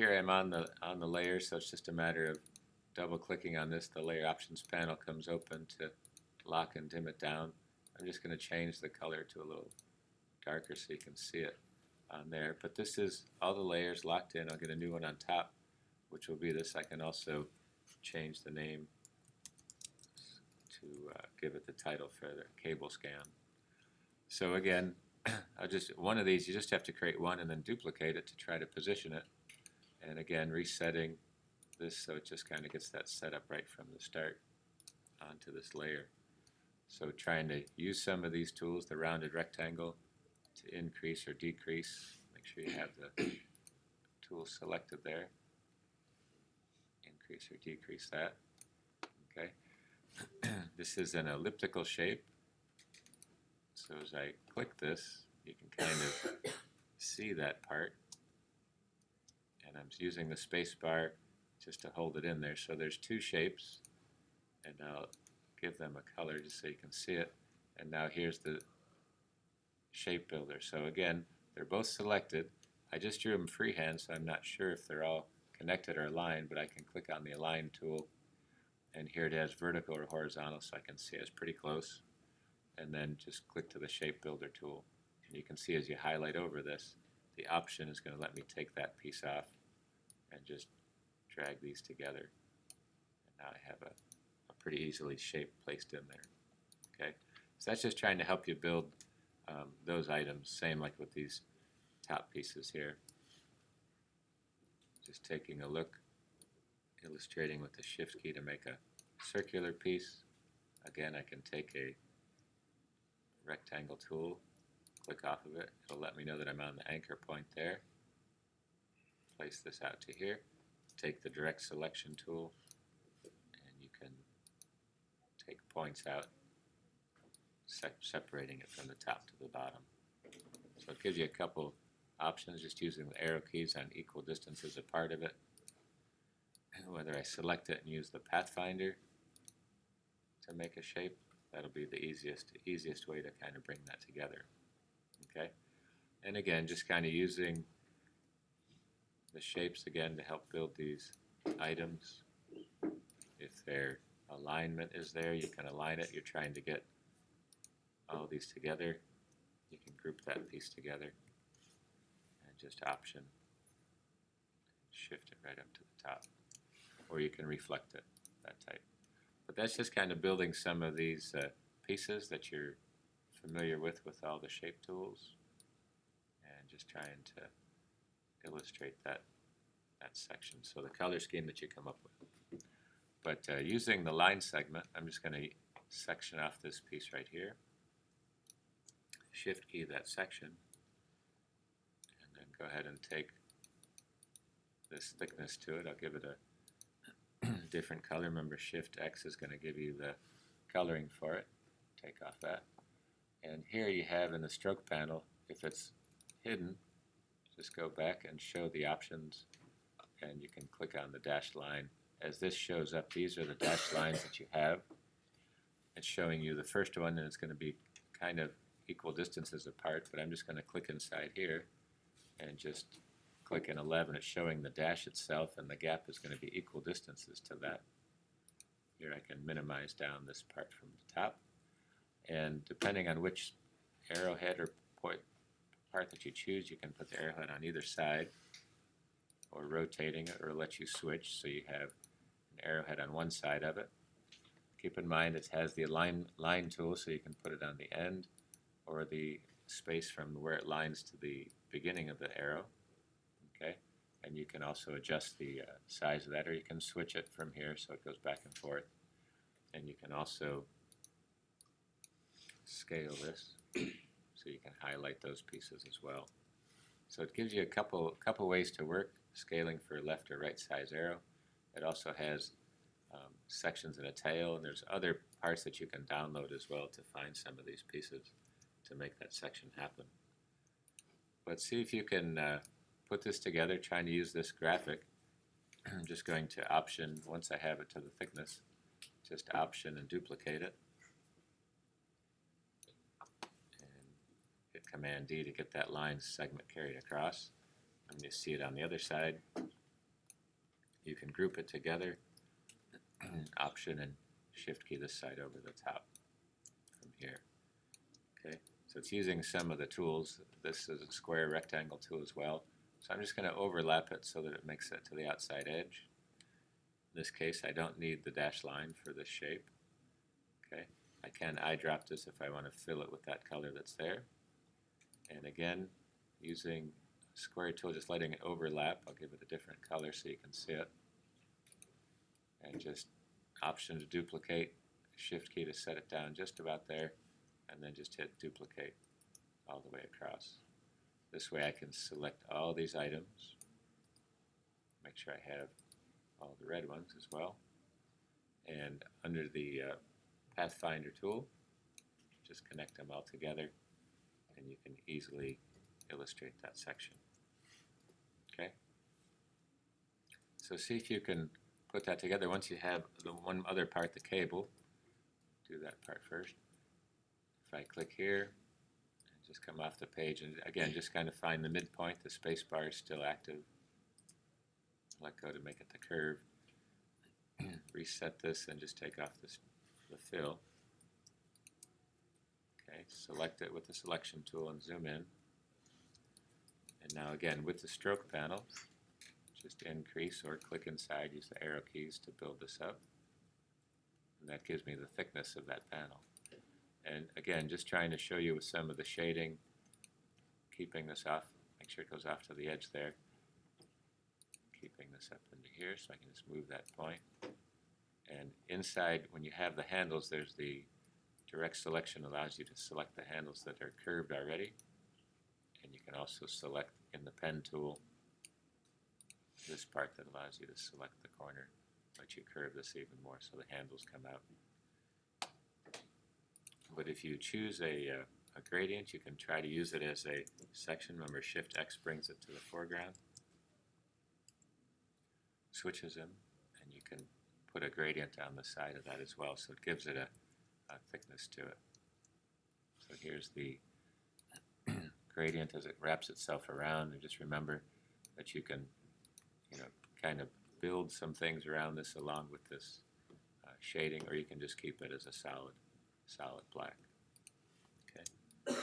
here I'm on the layer, so it's just a matter of double clicking on this. The layer options panel comes open to lock and dim it down. I'm just going to change the color to a little darker so you can see it on there. But this is all the layers locked in. I'll get a new one on top, which will be this. I can also change the name to give it the title for the cable scan. So again, one of these, you just have to create one and then duplicate it to try to position it. And again, resetting this so it just kind of gets that set up right from the start onto this layer. So trying to use some of these tools, the rounded rectangle, to increase or decrease. Make sure you have the tool selected there. Increase or decrease that. Okay. This is an elliptical shape. So as I click this, you can kind of see that part. And I'm using the space bar just to hold it in there. So there's two shapes, and I'll give them a color just so you can see it. And now here's the shape builder. So again, they're both selected. I just drew them freehand, so I'm not sure if they're all connected or aligned, but I can click on the align tool, and here it has vertical or horizontal, so I can see it's pretty close. And then just click to the shape builder tool, and you can see as you highlight over this, the option is going to let me take that piece off and just drag these together. And now I have a pretty easily shaped placed in there. Okay, so that's just trying to help you build those items, same like with these top pieces here. Just taking a look, illustrating with the shift key to make a circular piece. Again, I can take a rectangle tool, click off of it. It'll let me know that I'm on the anchor point there. Place this out to here. Take the direct selection tool, and you can take points out, separating it from the top to the bottom. So it gives you a couple options, just using the arrow keys on equal distances apart of it. And whether I select it and use the pathfinder to make a shape, that'll be the easiest way to kind of bring that together. Okay, and again, just kind of using the shapes again to help build these items. If their alignment is there, you can align it. You're trying to get all these together, you can group that piece together and just option shift it right up to the top, or you can reflect it, that type. But that's just kind of building some of these pieces that you're familiar with all the shape tools, and just trying to illustrate that section. So the color scheme that you come up with. But using the line segment, I'm just going to section off this piece right here. Shift key that section, and then go ahead and take this thickness to it. I'll give it a different color. Remember, Shift X is going to give you the coloring for it. Take off that. And here you have in the stroke panel, if it's hidden, just go back and show the options, and you can click on the dashed line. As this shows up, these are the dashed lines that you have. It's showing you the first one, and it's going to be kind of equal distances apart, but I'm just going to click inside here and just click in 11. It's showing the dash itself, and the gap is going to be equal distances to that. Here I can minimize down this part from the top, and depending on which arrowhead or part that you choose, you can put the arrowhead on either side, or rotating it, or let you switch so you have an arrowhead on one side of it. Keep in mind it has the line tool, so you can put it on the end or the space from where it lines to the beginning of the arrow. Okay, and you can also adjust the size of that, or you can switch it from here so it goes back and forth. And you can also scale this so you can highlight those pieces as well. So it gives you a couple ways to work, scaling for left or right size arrow. It also has sections and a tail, and there's other parts that you can download as well to find some of these pieces to make that section happen. But see if you can put this together, trying to use this graphic. I'm just going to option, once I have it to the thickness, just option and duplicate it. And hit Command D to get that line segment carried across. And you see it on the other side. You can group it together, Option and Shift key this side over the top from here. Okay, so it's using some of the tools. This is a square rectangle tool as well. So I'm just going to overlap it so that it makes it to the outside edge. In this case, I don't need the dashed line for this shape. Okay, I can eyedrop this if I want to fill it with that color that's there. And again, using a square tool, just letting it overlap. I'll give it a different color so you can see it. And just Option to duplicate, Shift key to set it down just about there, and then just hit duplicate all the way across. This way I can select all these items, make sure I have all the red ones as well, and under the Pathfinder tool, just connect them all together and you can easily illustrate that section. Okay? So see if you can put that together. Once you have the one other part, the cable, do that part first. If I click here, and just come off the page, and again, just kind of find the midpoint. The space bar is still active. Let go to make it the curve. Reset this and just take off this, the fill. Okay, select it with the selection tool and zoom in. And now again, with the stroke panel, just increase or click inside, use the arrow keys to build this up. And that gives me the thickness of that panel. And again, just trying to show you with some of the shading, keeping this off, make sure it goes off to the edge there. Keeping this up into here so I can just move that point. And inside, when you have the handles, there's the direct selection allows you to select the handles that are curved already. And you can also select in the pen tool this part that allows you to select the corner, let you curve this even more so the handles come out. But if you choose a gradient, you can try to use it as a section. Remember, Shift X brings it to the foreground, switches them, and you can put a gradient on the side of that as well, so it gives it a thickness to it. So here's the gradient as it wraps itself around, and just remember that you can kind of build some things around this along with this shading, or you can just keep it as a solid black. Okay.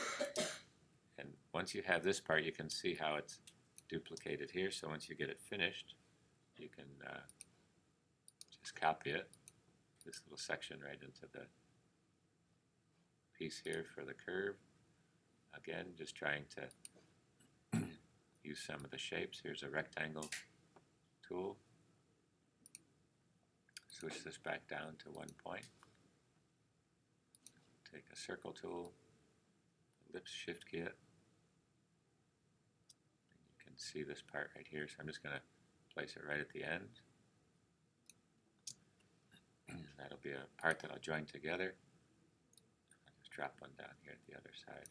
And once you have this part, you can see how it's duplicated here. So once you get it finished, you can just copy it, this little section right into the piece here for the curve. Again, just trying to use some of the shapes. Here's a rectangle tool. Switch this back down to one point. Take a circle tool, ellipse shift key it. And you can see this part right here, so I'm just going to place it right at the end. That'll be a part that I'll join together. I'll just drop one down here at the other side.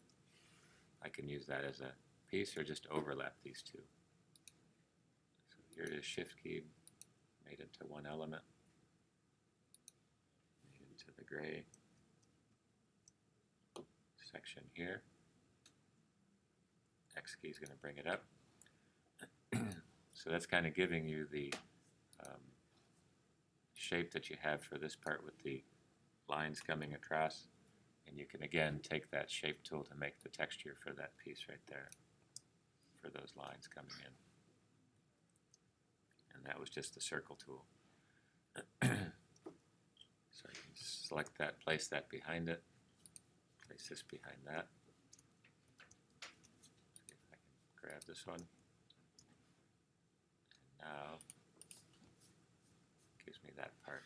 I can use that as a piece or just overlap these two. So here it is, shift key made into one element, into the gray section here. X key is going to bring it up. So that's kind of giving you the shape that you have for this part with the lines coming across. And you can again take that shape tool to make the texture for that piece right there, for those lines coming in. And that was just the circle tool. So you can select that, place that behind it, place this behind that. See if I can grab this one. And now it gives me that part.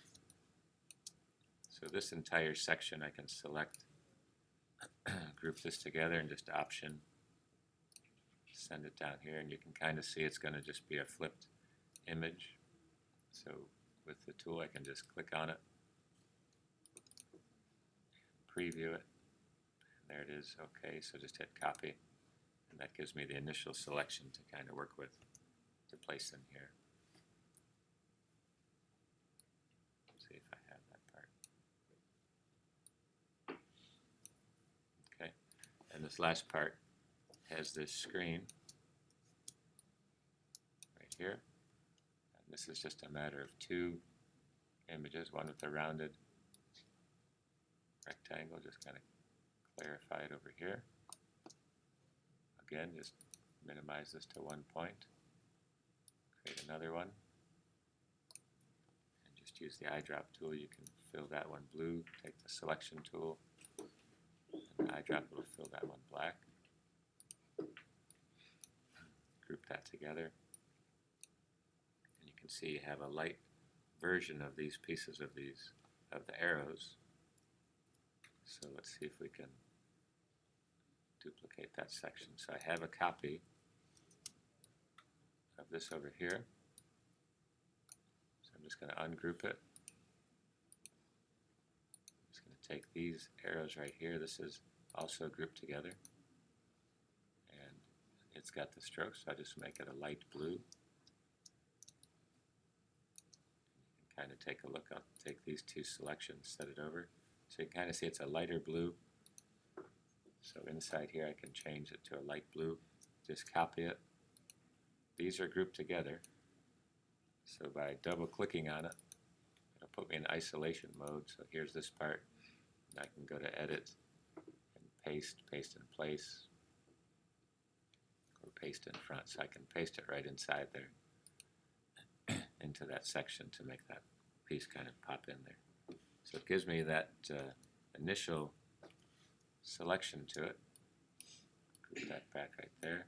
So this entire section I can select, group this together, and just Option, send it down here, and you can kind of see it's going to just be a flipped image. So with the tool I can just click on it, preview it, and there it is. Okay, so just hit copy, and that gives me the initial selection to kind of work with to place in here. Let's see if I have that part. Okay, and this last part has this screen right here. This is just a matter of two images, one with a rounded rectangle, just kind of clarify it over here. Again, just minimize this to 1 point, create another one, and just use the eyedrop tool. You can fill that one blue, take the selection tool, and the eyedrop will fill that one black. Group that together, and you can see you have a light version of these pieces of the arrows. So let's see if we can duplicate that section. So I have a copy of this over here. So I'm just going to ungroup it. I'm just going to take these arrows right here. This is also grouped together. And it's got the strokes, so I just make it a light blue. You can kind of take a look. I'll take these two selections, set it over. So you can kind of see it's a lighter blue. So inside here I can change it to a light blue. Just copy it. These are grouped together. So by double clicking on it, it'll put me in isolation mode. So here's this part. And I can go to edit and paste in place, or paste in front. So I can paste it right inside there into that section to make that piece kind of pop in there. So it gives me that initial selection to it. Group that back right there.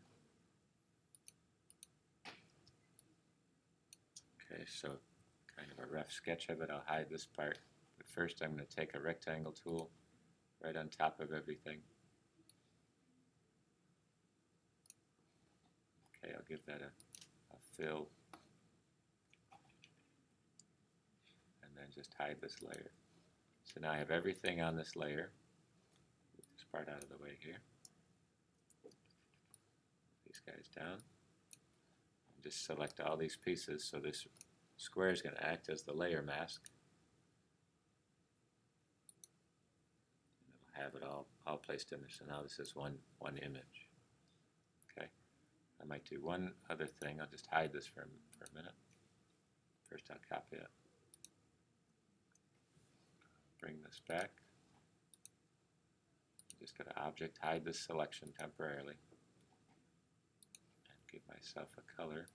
Okay, so kind of a rough sketch of it. I'll hide this part, but first I'm going to take a rectangle tool right on top of everything. Okay, I'll give that a fill, and then just hide this layer. So now I have everything on this layer. Move this part out of the way here. These guys down. And just select all these pieces. So this square is going to act as the layer mask. And it'll have it all placed in there. So now this is one image. Okay. I might do one other thing. I'll just hide this for a minute. First I'll copy it. Bring this back. Just go to Object, hide this selection temporarily, and give myself a color.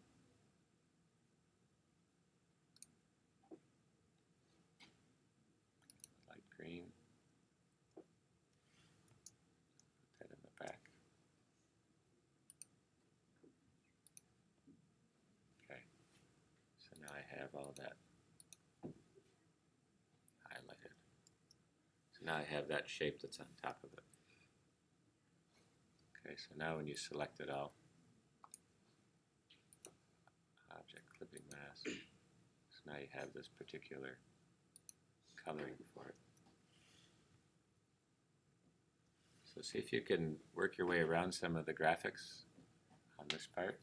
Light green. Put that in the back. Okay. So now I have all that highlighted. So now I have that shape that's on top of it. Okay, so now when you select it all, Object, clipping mask, so now you have this particular coloring for it. So see if you can work your way around some of the graphics on this part.